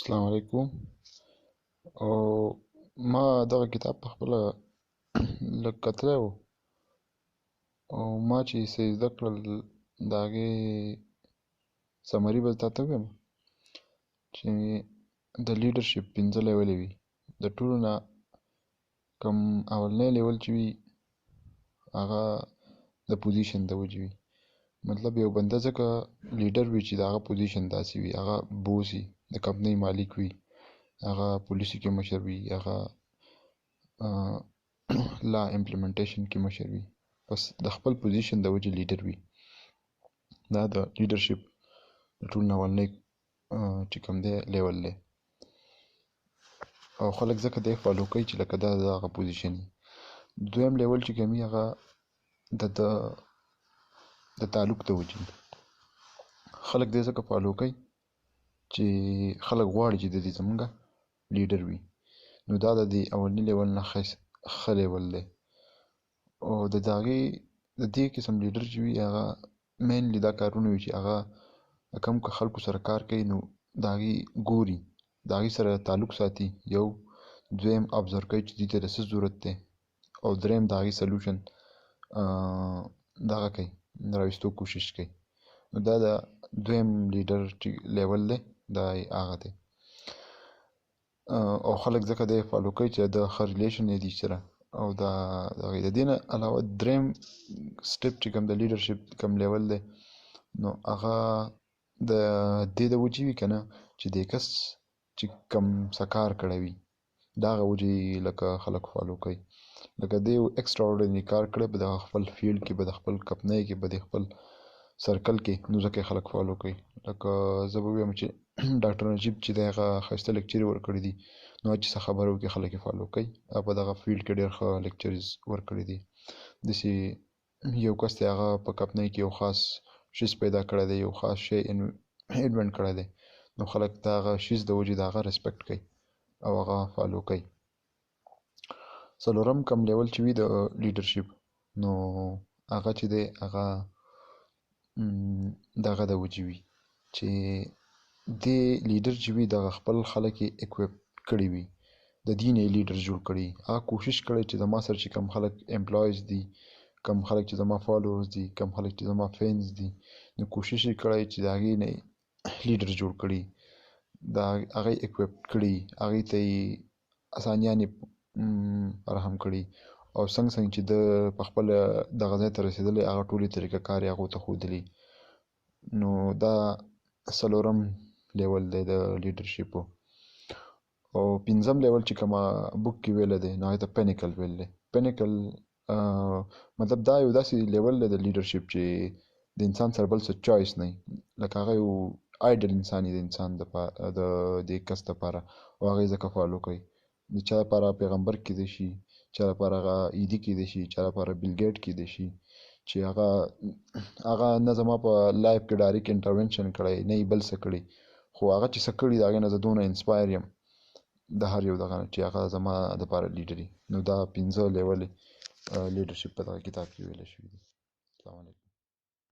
السلام علیکم. او ما دغه کتاب په خپله لږ کتلی و او ما چې څه زده کړل د هغې سمري به تاته ووایم چې د لیډرشپ 5 لیولې وي. د ټولو نه کوم اولنی لیول چې وي هغه د پوزیشن د وجې وي. مطلب یو بنده ځکه لیډر وي چې د هغه پوزیشن داسې وي، هغه بوس وي، د کمپنۍ مالک وي، هغه پولیسو کې مشر وي، هغه لا امپلیمنټیشن کې مشر وي، بس د خپل پوزیشن د وجې لیډر وي. دا د لیډرشپ د ټولو نه اولنی چې کوم دی لیول دی او خلک ځکه دی فالو کوي چې لکه دا د هغه پوزیشن وي. دویم لیول چې کوم وي هغه د تعلق د وجې خلک دی ځکه فالو کوي چې خلک غواړي چې د دې زمونږه لیډر وي. نو دا د دې اولني لیول نه ښه لیول دی او د دې قسم لیډر چې وي هغه مینلی دا کارونه وي چې هغه کوم خلکو سره کار کوي نو د هغې ګوري، د هغې سره تعلق ساتي. یو دویم ابزرو کوي چې دې ته د څه ضرورت دی او دریم د هغې سلوشن دغه کوي، راویستو کوشش کوي. نو دا د دویم لیډر چې لیول دی دا هغه دی او خلک ځکه دی فالو کوي چې د ښه ریلیشن یې دي سره. او د دې نه علاوه دریم سټپ چې کوم د لیډرشپ کوم لیول دی نو هغه د دې د وجې وي که نه چې دې کس چې کوم څه کار کړی وي د هغه وجې لکه خلک فالو کوي. لکه دې یو ایکسټرا اورډینري کار کړی به د خپل فیلډ کې، به د خپل کمپنۍ کې، به د خپل سرکل کې، نو ځکه خلک فالو کوي. لکه زه به ووایم چې ډاکټر نجیب چې دی هغه ښایسته لیکچرې ورکړي دي نو چې څه خبره وکړي خلک یې فالو کوي. په دغه فیلډ کې ډېر ښه لیکچرز ورکړي دي. داسې یو کس دی هغه په کمپنۍ کې یو خاص شیز پیدا کړی دی، یو خاص شی انوینټ کړی دی نو خلک د هغه شیز د وجې د هغه ریسپیکټ کوي او هغه فالو کوي. څلورم کوم لیول چې وي د لیډرشپ نو هغه چې دی هغه دغه د وجې وي چې دې لیډر چې وي دغه خپل خلک یې اکویپ کړي وي، د دې نه یې لیډر جوړ کړي. هغه کوشش کړی چې زما سره چې کوم خلک امپلایز دي، کوم خلک چې زما فالوورز دي، کوم خلک چې زما فینز دي، نو کوشش یې کړی چې د هغې نه لیډر جوړ کړي، د هغه یې اکویپ کړي، هغې ته یې اسانیانې فراهم کړي او څنګه چې د په خپله دغه ځای ته رسېدلی هغه ټولې طریقه کار یې هغو ته ښودلي. نو دا څلورم لیول دی د لیډرشپو. او پنځم لیول چې کومه بک کې ویلی دی نو هغې ته پینیکل ویل دی. پینیکل مطلب دا یو داسې لیول دی د لیډرشپ چې د انسان سره بل څه چوایس نه وي، لکه هغه یو آیډل انسان یي د انسان د دې کس دپاره او هغه یې ځکه فالو کوي. د چا لپاره پیغمبر کیدی شي، چا لپاره هغه ایدي کیدی شي، چا لپاره بیل ګیټ کیدی شي چې هغه نه زما په لایف کې ډایرکټ انټرونشن کړی نه یې بل څه کړي، خو هغه چې څه کړي د هغې نه زه دونه انسپایر یم د هر یو دغه نه چې هغه زما دپاره لیډر وي. نو دا 5 لیولې لیډرشپ په دغه کتاب کې ویلی شوي دي. السلام علیکم.